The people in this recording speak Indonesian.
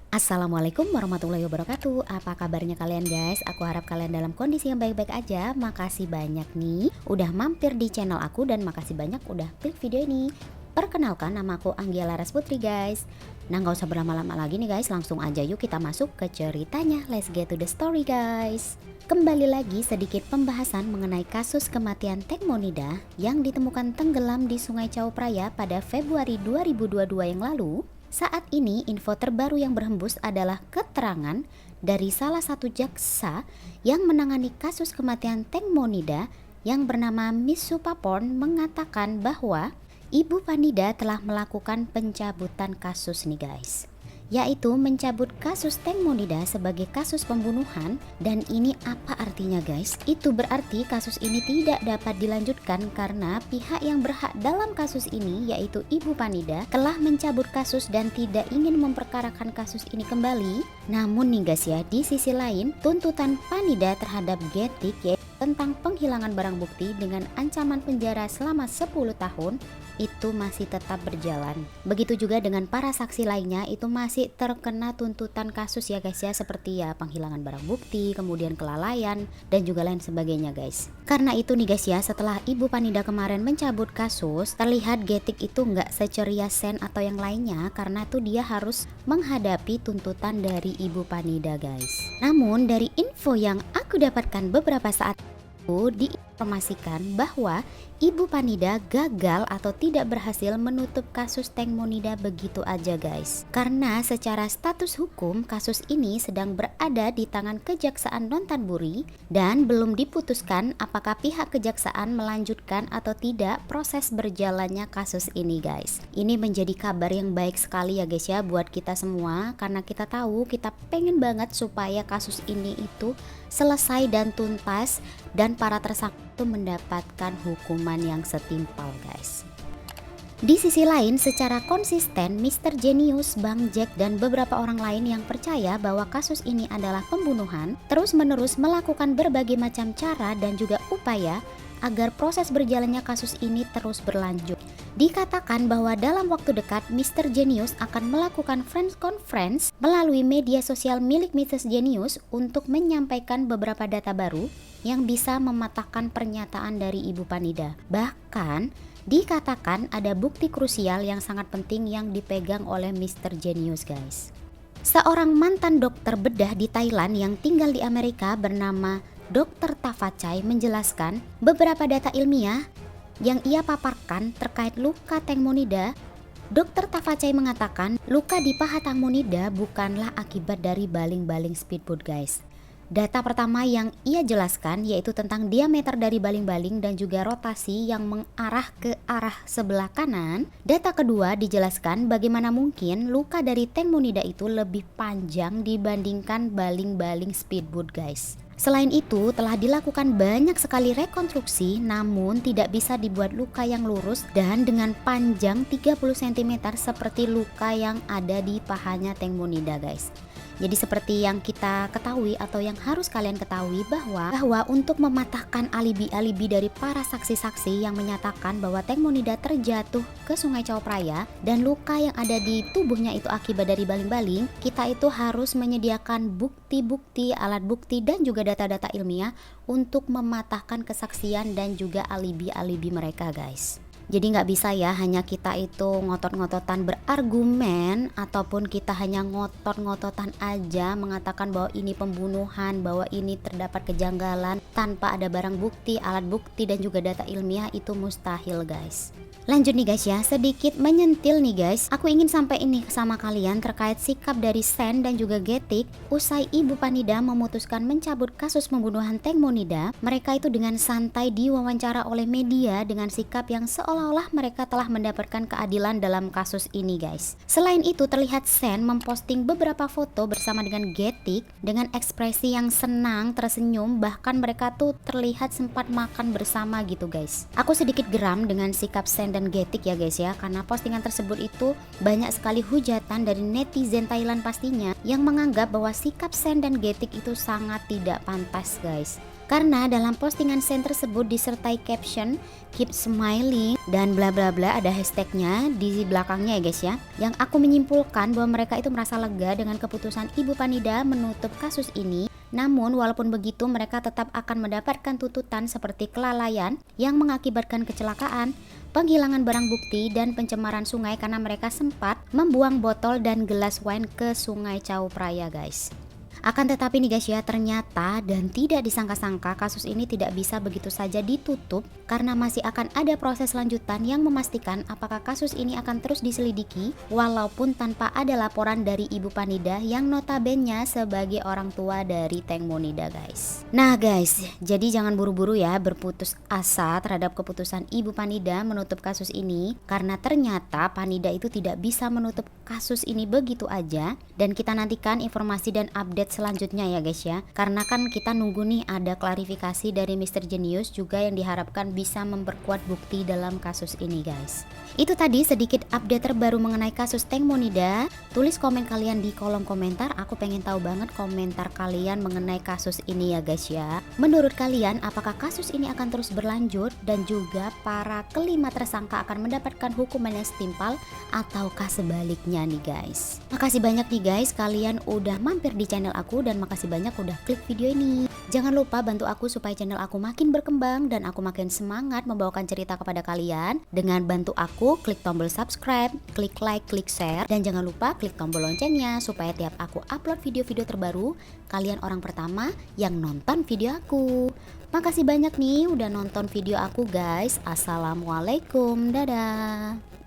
Assalamualaikum warahmatullahi wabarakatuh. Apa kabarnya kalian guys? Aku harap kalian dalam kondisi yang baik-baik aja. Makasih banyak nih udah mampir di channel aku dan makasih banyak udah klik video ini. Perkenalkan, nama aku Anggia Laras Putri guys. Nah, nggak usah berlama-lama lagi nih guys, langsung aja yuk kita masuk ke ceritanya. Let's get to the story guys. Kembali lagi sedikit pembahasan mengenai kasus kematian Tengmonida yang ditemukan tenggelam di Sungai Chao Phraya pada Februari 2022 yang lalu. Saat ini info terbaru yang berhembus adalah keterangan dari salah satu jaksa yang menangani kasus kematian Tengmonida yang bernama Miss Supaporn mengatakan bahwa Ibu Panida telah melakukan pencabutan kasus nih guys, yaitu mencabut kasus Tengmonida sebagai kasus pembunuhan. Dan ini apa artinya guys? Itu berarti kasus ini tidak dapat dilanjutkan karena pihak yang berhak dalam kasus ini yaitu Ibu Panida telah mencabut kasus dan tidak ingin memperkarakan kasus ini kembali. Namun nih guys ya, di sisi lain tuntutan Panida terhadap Getik yaitu tentang penghilangan barang bukti dengan ancaman penjara selama 10 tahun itu masih tetap berjalan. Begitu juga dengan para saksi lainnya itu masih terkena tuntutan kasus ya guys ya, seperti ya penghilangan barang bukti, kemudian kelalaian dan juga lain sebagainya guys. Karena itu nih guys ya, setelah Ibu Panida kemarin mencabut kasus, terlihat Getik itu nggak seceria Sen atau yang lainnya karena tuh dia harus menghadapi tuntutan dari Ibu Panida guys. Namun dari info yang aku dapatkan beberapa saat diinformasikan bahwa Ibu Panida gagal atau tidak berhasil menutup kasus Tengmonida begitu aja guys. Karena secara status hukum kasus ini sedang berada di tangan Kejaksaan Nontadburi dan belum diputuskan apakah pihak kejaksaan melanjutkan atau tidak proses berjalannya kasus ini guys. Ini menjadi kabar yang baik sekali ya guys ya buat kita semua, karena kita tahu kita pengen banget supaya kasus ini itu selesai dan tuntas dan para tersangka itu mendapatkan hukuman yang setimpal guys. Di sisi lain, secara konsisten Mr. Genius, Bang Jack dan beberapa orang lain yang percaya bahwa kasus ini adalah pembunuhan terus-menerus melakukan berbagai macam cara dan juga upaya agar proses berjalannya kasus ini terus berlanjut. Dikatakan bahwa dalam waktu dekat Mr. Genius akan melakukan press conference melalui media sosial milik Mrs. Genius untuk menyampaikan beberapa data baru yang bisa mematahkan pernyataan dari Ibu Panida. Bahkan dikatakan ada bukti krusial yang sangat penting yang dipegang oleh Mr. Genius guys. Seorang mantan dokter bedah di Thailand yang tinggal di Amerika bernama Dr. Tafachai menjelaskan beberapa data ilmiah yang ia paparkan terkait luka Tengmonida. Dr. Tafachai mengatakan luka di paha Tengmonida bukanlah akibat dari baling-baling speedboat guys. Data pertama yang ia jelaskan yaitu tentang diameter dari baling-baling dan juga rotasi yang mengarah ke arah sebelah kanan. Data kedua dijelaskan bagaimana mungkin luka dari Tengmonida itu lebih panjang dibandingkan baling-baling speedboat guys. Selain itu telah dilakukan banyak sekali rekonstruksi namun tidak bisa dibuat luka yang lurus dan dengan panjang 30 cm seperti luka yang ada di pahanya Tengmonida guys. Jadi seperti yang kita ketahui atau yang harus kalian ketahui bahwa untuk mematahkan alibi-alibi dari para saksi-saksi yang menyatakan bahwa Tengmonida terjatuh ke Sungai Chao Phraya dan luka yang ada di tubuhnya itu akibat dari baling-baling, kita itu harus menyediakan bukti-bukti, alat bukti dan juga data-data ilmiah untuk mematahkan kesaksian dan juga alibi-alibi mereka guys. Jadi nggak bisa ya hanya kita itu ngotot-ngototan berargumen ataupun kita hanya ngotot-ngototan aja mengatakan bahwa ini pembunuhan, bahwa ini terdapat kejanggalan tanpa ada barang bukti, alat bukti dan juga data ilmiah, itu mustahil guys. Lanjut nih guys ya, sedikit menyentil nih guys. Aku ingin sampai ini sama kalian terkait sikap dari Sen dan juga Getik usai Ibu Panida memutuskan mencabut kasus pembunuhan Tengmonida. Mereka itu dengan santai diwawancara oleh media dengan sikap yang seolah-olah mereka telah mendapatkan keadilan dalam kasus ini guys. Selain itu terlihat Sen memposting beberapa foto bersama dengan Getik dengan ekspresi yang senang, tersenyum, bahkan mereka tuh terlihat sempat makan bersama gitu guys. Aku sedikit geram dengan sikap Sen dan Getik ya guys ya, karena postingan tersebut itu banyak sekali hujatan dari netizen Thailand pastinya yang menganggap bahwa sikap Sen dan Getik itu sangat tidak pantas guys. Karena dalam postingan Sen tersebut disertai caption keep smiling dan bla bla bla, ada hashtagnya di belakangnya ya guys ya. Yang aku menyimpulkan bahwa mereka itu merasa lega dengan keputusan Ibu Panida menutup kasus ini. Namun walaupun begitu mereka tetap akan mendapatkan tuntutan seperti kelalaian yang mengakibatkan kecelakaan, penghilangan barang bukti, dan pencemaran sungai karena mereka sempat membuang botol dan gelas wine ke Sungai Chao Phraya guys. Akan tetapi nih guys ya, ternyata dan tidak disangka-sangka kasus ini tidak bisa begitu saja ditutup karena masih akan ada proses lanjutan yang memastikan apakah kasus ini akan terus diselidiki walaupun tanpa ada laporan dari Ibu Panida yang notabene sebagai orang tua dari Teng Monida guys. Nah guys, jadi jangan buru-buru ya berputus asa terhadap keputusan Ibu Panida menutup kasus ini karena ternyata Panida itu tidak bisa menutup kasus ini begitu aja, dan kita nantikan informasi dan update selanjutnya ya guys ya, karena kan kita nunggu nih ada klarifikasi dari Mr. Genius juga yang diharapkan bisa memperkuat bukti dalam kasus ini guys. Itu tadi sedikit update terbaru mengenai kasus Teng Monida. Tulis komen kalian di kolom komentar, aku pengen tahu banget komentar kalian mengenai kasus ini ya guys ya. Menurut kalian apakah kasus ini akan terus berlanjut dan juga para kelima tersangka akan mendapatkan hukuman yang setimpal ataukah sebaliknya nih guys. Makasih banyak nih guys kalian udah mampir di channel aku dan makasih banyak udah klik video ini. Jangan lupa bantu aku supaya channel aku makin berkembang dan aku makin semangat membawakan cerita kepada kalian dengan bantu aku klik tombol subscribe, klik like, klik share, dan jangan lupa klik tombol loncengnya supaya tiap aku upload video-video terbaru kalian orang pertama yang nonton video aku. Makasih banyak nih udah nonton video aku guys. Assalamualaikum, dadah.